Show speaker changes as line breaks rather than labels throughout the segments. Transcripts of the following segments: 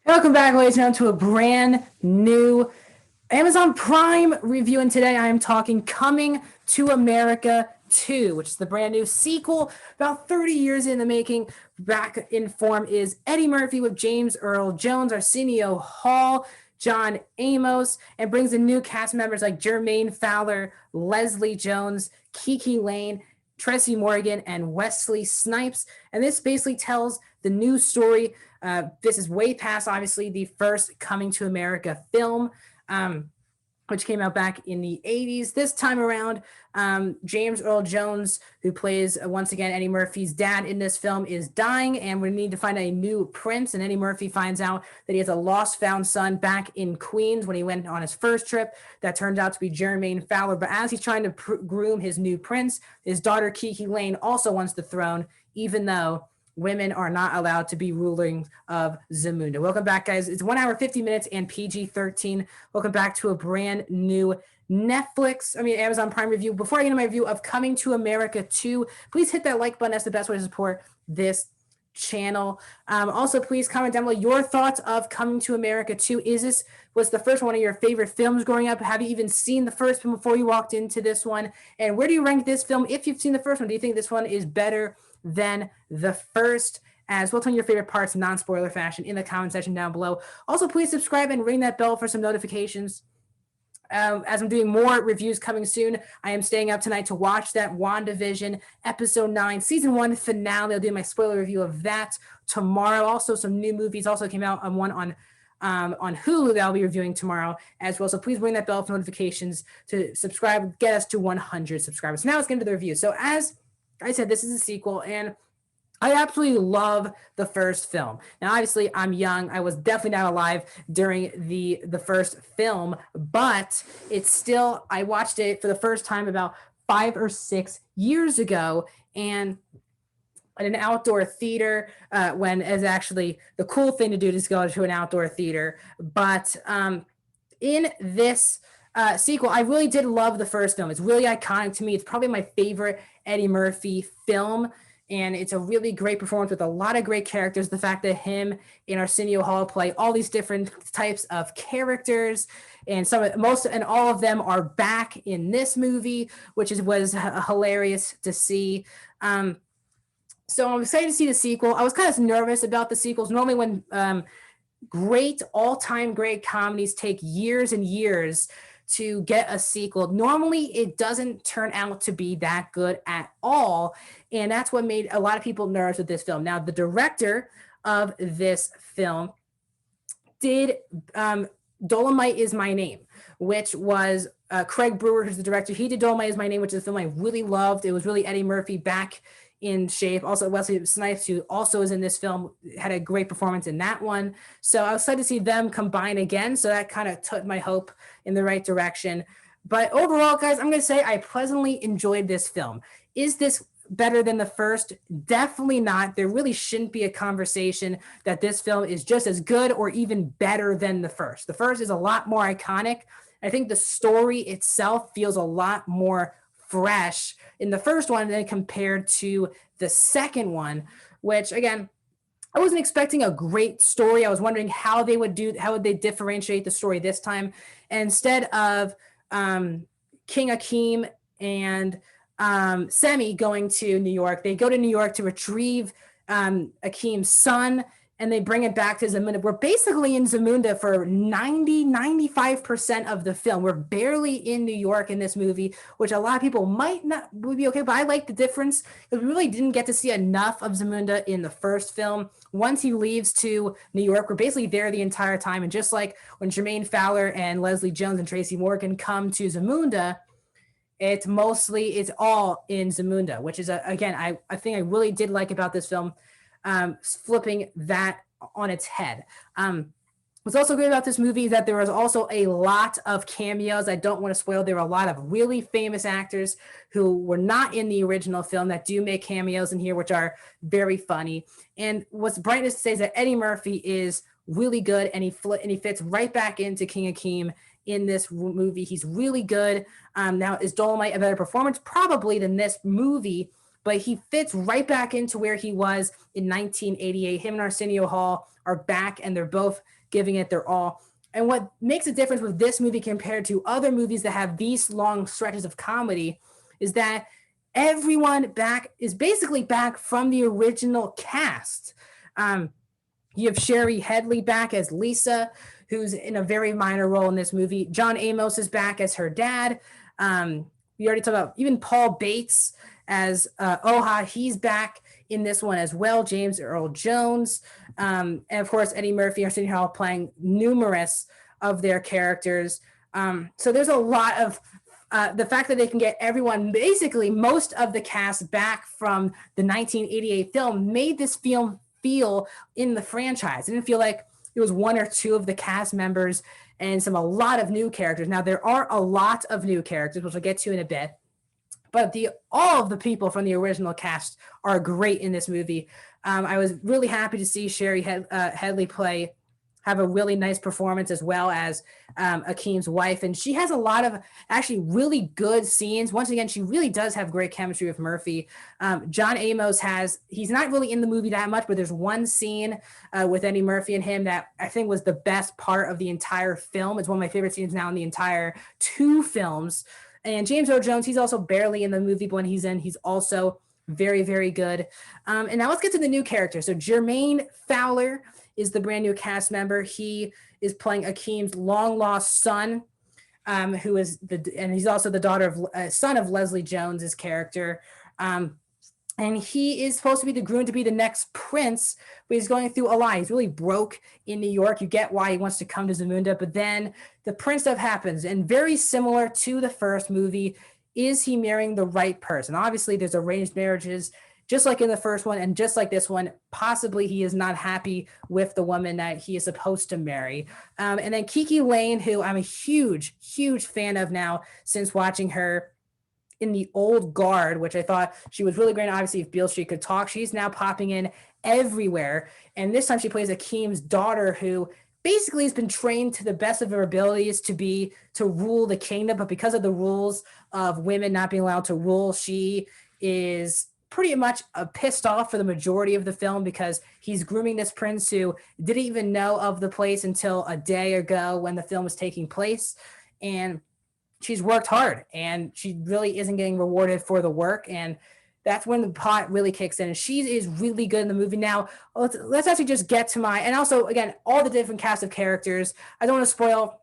Welcome back, ladies and gentlemen, to a brand new Amazon Prime review. And today I am talking Coming to America 2, which is the brand new sequel about 30 years in the making. Back in form is Eddie Murphy with James Earl Jones, Arsenio Hall, John Amos, and brings in new cast members like Jermaine Fowler, Leslie Jones, Kiki Lane, Tracy Morgan, and Wesley Snipes. And this basically tells the new story. This is way past, obviously, the first Coming to America film, which came out back in the 80s. This time around, James Earl Jones, who plays, once again, Eddie Murphy's dad in this film, is dying, and we need to find a new prince. And Eddie Murphy finds out that he has a lost found son back in Queens when he went on his first trip. That turns out to be Jermaine Fowler. But as he's trying to groom his new prince, his daughter, Kiki Lane, also wants the throne, even though women are not allowed to be ruling of Zamunda. Welcome back, guys. It's 1 hour, 50 minutes and PG-13. Welcome back to a brand new Amazon Prime review. Before I get into my review of Coming to America 2, please hit that like button. That's the best way to support this channel. Also, please comment down below your thoughts of Coming to America 2. Was the first one of your favorite films growing up? Have you even seen the first film before you walked into this one? And where do you rank this film if you've seen the first one? Do you think this one is better than the first? As well, tell me your favorite parts, non-spoiler fashion, in the comment section down below. Also, please subscribe and ring that bell for some notifications. As I'm doing more reviews coming soon, I am staying up tonight to watch that WandaVision episode 9 season 1 finale. I'll do my spoiler review of that tomorrow. Also, some new movies also came out on Hulu that I'll be reviewing tomorrow as well. So please ring that bell for notifications to subscribe, get us to 100 subscribers. Now let's get into the review. So as I said, this is a sequel, and I absolutely love the first film. Now, obviously, I'm young. I was definitely not alive during the first film, but it's still, I watched it for the first time about 5 or 6 years ago, and at an outdoor theater, when is actually the cool thing to do is go to an outdoor theater. But in this sequel, I really did love the first film. It's really iconic to me. It's probably my favorite Eddie Murphy film, and it's a really great performance with a lot of great characters. The fact that him and Arsenio Hall play all these different types of characters, and all of them are back in this movie, which was hilarious to see. So I'm excited to see the sequel. I was kind of nervous about the sequels. Normally when all-time great comedies take years and years to get a sequel, normally it doesn't turn out to be that good at all. And that's what made a lot of people nervous with this film. Now, the director of this film did Dolomite Is My Name, which was Craig Brewer, who's the director. He did Dolomite Is My Name, which is a film I really loved. It was really Eddie Murphy back in shape. Also, Wesley Snipes, who also is in this film, had a great performance in that one. So I was excited to see them combine again. So that kind of took my hope in the right direction. But overall, guys, I'm going to say I pleasantly enjoyed this film. Is this better than the first? Definitely not. There really shouldn't be a conversation that this film is just as good or even better than the first. The first is a lot more iconic. I think the story itself feels a lot more fresh in the first one than compared to the second one, which again, I wasn't expecting a great story. I was wondering how they would differentiate the story this time. And instead of King Akeem and Semi going to New York, they go to New York to retrieve Akeem's son, and they bring it back to Zamunda. We're basically in Zamunda for 95% of the film. We're barely in New York in this movie, which a lot of people would be okay, but I like the difference because we really didn't get to see enough of Zamunda in the first film. Once he leaves to New York, we're basically there the entire time. And just like when Jermaine Fowler and Leslie Jones and Tracy Morgan come to Zamunda, it's all in Zamunda, which is, again, I think I really did like about this film. Flipping that on its head. What's also great about this movie is that there was also a lot of cameos. I don't want to spoil. There were a lot of really famous actors who were not in the original film that do make cameos in here, which are very funny. And what's brightest to say is that Eddie Murphy is really good, and he fits right back into King Akeem in this movie. He's really good. Now, is Dolomite a better performance? Probably than this movie, but he fits right back into where he was in 1988. Him and Arsenio Hall are back, and they're both giving it their all. And what makes a difference with this movie compared to other movies that have these long stretches of comedy is that everyone back is basically back from the original cast. You have Sherry Headley back as Lisa, who's in a very minor role in this movie. John Amos is back as her dad. We already talked about even Paul Bates as Oha. He's back in this one as well. James Earl Jones. And of course, Eddie Murphy and Arsenio Hall playing numerous of their characters. So there's a lot of the fact that they can get everyone, basically most of the cast back from the 1988 film, made this film feel in the franchise. It didn't feel like it was one or two of the cast members and a lot of new characters. Now, there are a lot of new characters, which we'll get to in a bit, but all of the people from the original cast are great in this movie. I was really happy to see Sherry Headley have a really nice performance, as well as Akeem's wife. And she has a lot of actually really good scenes. Once again, she really does have great chemistry with Murphy. John Amos he's not really in the movie that much, but there's one scene with Eddie Murphy and him that I think was the best part of the entire film. It's one of my favorite scenes now in the entire two films. And James Earl Jones, he's also barely in the movie, but when he's in, he's also very, very good. And now let's get to the new character. So Jermaine Fowler is the brand new cast member. He is playing Akeem's long lost son, and he's also the son of Leslie Jones's character. And he is supposed to be groomed to be the next prince, but he's going through a lot. He's really broke in New York. You get why he wants to come to Zamunda, but then the prince stuff happens. And very similar to the first movie, is he marrying the right person? Obviously, there's arranged marriages, just like in the first one, and just like this one, possibly he is not happy with the woman that he is supposed to marry. And then Kiki Lane, who I'm a huge, huge fan of now since watching her in The Old Guard, which I thought she was really great. Obviously, if Beale Street Could Talk, she's now popping in everywhere. And this time she plays Akeem's daughter, who basically has been trained to the best of her abilities to rule the kingdom. But because of the rules of women not being allowed to rule, she is pretty much pissed off for the majority of the film, because he's grooming this prince who didn't even know of the place until a day ago when the film was taking place. And she's worked hard and she really isn't getting rewarded for the work. And that's when the pot really kicks in. And she is really good in the movie. Now, let's actually just get to and also, again, all the different cast of characters. I don't want to spoil.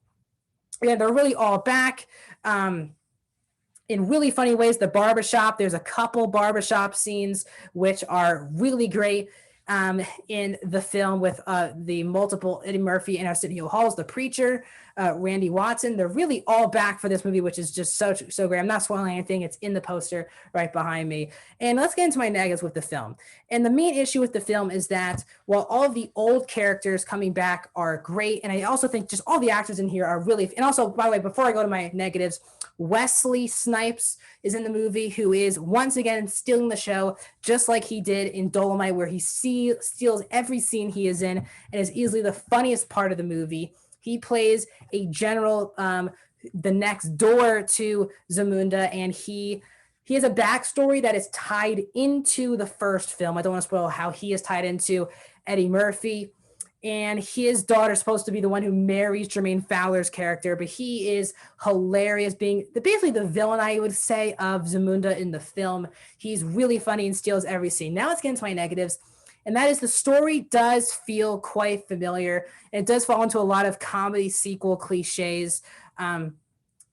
Again, they're really all back. In really funny ways. The barbershop, there's a couple barbershop scenes which are really great in the film, with the multiple Eddie Murphy and Arsenio Hall, the preacher, Randy Watson. They're really all back for this movie, which is just so great. I'm not spoiling anything. It's in the poster right behind me. And let's get into my negatives with the film. And the main issue with the film is that while all of the old characters coming back are great, and I also think just all the actors in here are really, and also, by the way, before I go to my negatives, Wesley Snipes is in the movie, who is once again stealing the show, just like he did in Dolomite, where he steals every scene he is in and is easily the funniest part of the movie. He plays a general the next door to Zamunda, and he has a backstory that is tied into the first film. I don't want to spoil how he is tied into Eddie Murphy. And his daughter is supposed to be the one who marries Jermaine Fowler's character, but he is hilarious, being basically the villain, I would say, of Zamunda in the film. He's really funny and steals every scene. Now let's get into my negatives. And that is, the story does feel quite familiar. It does fall into a lot of comedy sequel cliches,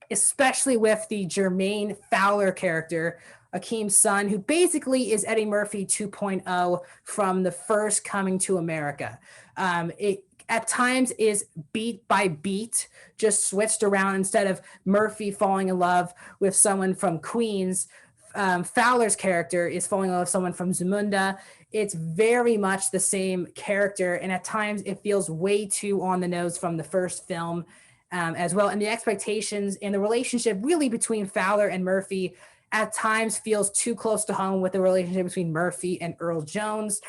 especially with the Jermaine Fowler character, Akeem's son, who basically is Eddie Murphy 2.0 from the first Coming to America. It at times is beat by beat, just switched around. Instead of Murphy falling in love with someone from Queens, Fowler's character is falling in love with someone from Zamunda. It's very much the same character, and at times it feels way too on the nose from the first film as well. And the expectations and the relationship really between Fowler and Murphy at times feels too close to home with the relationship between Murphy and Earl Jones.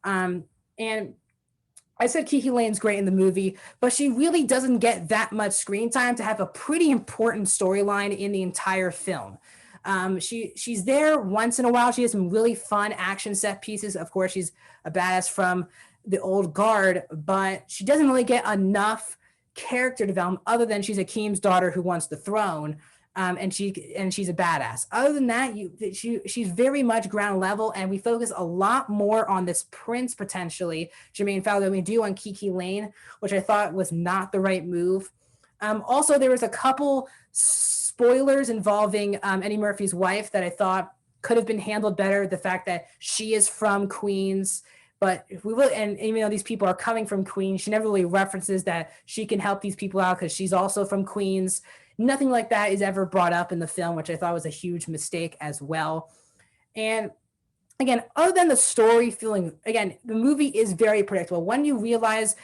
And I said Kiki Lane's great in the movie, but she really doesn't get that much screen time to have a pretty important storyline in the entire film. She's there once in a while. She has some really fun action set pieces. Of course, she's a badass from the old guard, but she doesn't really get enough character development other than she's Akeem's daughter who wants the throne. And she's a badass. Other than that, she's very much ground level, and we focus a lot more on this prince potentially, Jermaine Fowler, than we do on Kiki Lane, which I thought was not the right move. Also, there was a couple spoilers involving Eddie Murphy's wife that I thought could have been handled better. The fact that she is from Queens, but if we will, and even though these people are coming from Queens, she never really references that she can help these people out because she's also from Queens. Nothing like that is ever brought up in the film, which I thought was a huge mistake as well. And again, other than the story feeling, again, the movie is very predictable. When you realize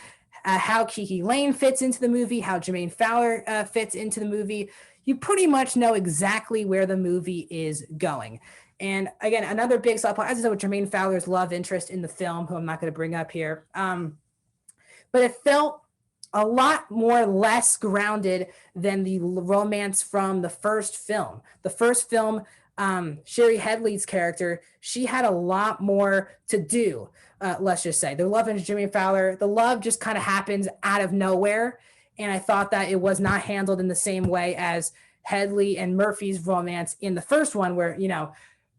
how Kiki Lane fits into the movie, how Jermaine Fowler fits into the movie, you pretty much know exactly where the movie is going. And again, another big plot, as I said, with Jermaine Fowler's love interest in the film, who I'm not going to bring up here. But it felt a lot more less grounded than the romance from the first film. The first film, Sherry Headley's character, she had a lot more to do, let's just say. The love interest Jermaine Fowler, the love just kind of happens out of nowhere. And I thought that it was not handled in the same way as Headley and Murphy's romance in the first one, where, you know,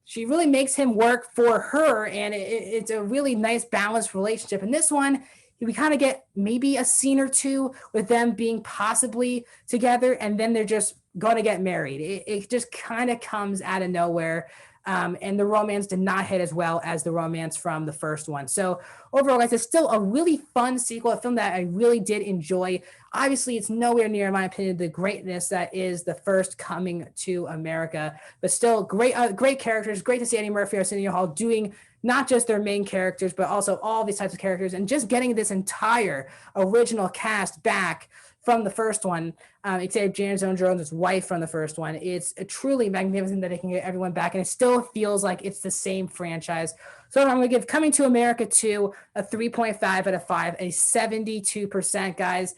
she really makes him work for her, and it's a really nice balanced relationship. In this one, we kind of get maybe a scene or two with them being possibly together, and then they're just going to get married. It just kind of comes out of nowhere. And the romance did not hit as well as the romance from the first one. So overall, guys, it's still a really fun sequel, a film that I really did enjoy. Obviously, it's nowhere near, in my opinion, the greatness that is the first Coming to America, but still great characters. Great to see Eddie Murphy or Arsenio Hall doing not just their main characters, but also all these types of characters, and just getting this entire original cast back from the first one, except James Earl Jones' wife from the first one. It's truly magnificent that they can get everyone back, and it still feels like it's the same franchise. So I'm going to give Coming to America 2 a 3.5 out of 5, a 72%, guys.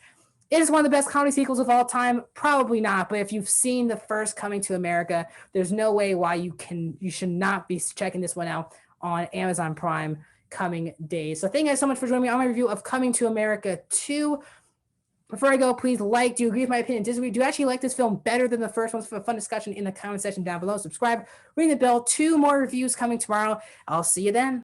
It is one of the best comedy sequels of all time. Probably not, but if you've seen the first Coming to America, there's no way why you should not be checking this one out on Amazon Prime coming days. So thank you guys so much for joining me on my review of Coming to America 2. Before I go, please like, do you agree with my opinion? Disagree? Do you actually like this film better than the first one? For a fun discussion in the comment section down below. Subscribe, ring the bell. 2 more reviews coming tomorrow. I'll see you then.